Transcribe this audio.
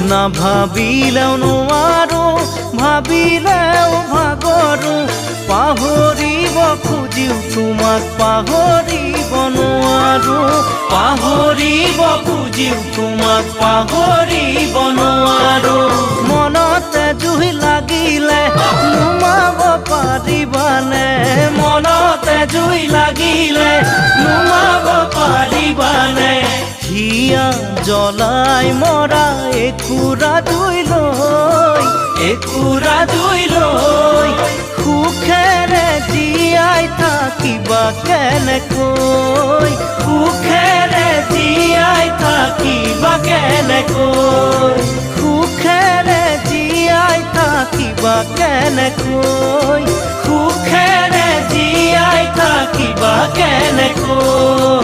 না ভাবিলেও নোৱাৰো ভাবিলেও ভাগৰো পাহৰিব খুজিও তোমাক পাহৰিব নোৱাৰো পাহৰিব খুজিও তোমাক পাহৰিব নোৱাৰো মনতে জুই লাগিলে নুমাব পাৰিবানে মনতে জুই লাগিলে নুমাব পাৰিবানে হিয়া জ্বলাই মৰা একুৰা জুই লৈ সুখেৰে জীয়াই থাকিবা কেনেকৈ সুখেৰে জীয়াই থাকিবা কেনেকৈ সুখেৰে জীয়াই থাকিবা কেনেকৈ সুখেৰে জীয়াই থাকিবা কেনেকৈ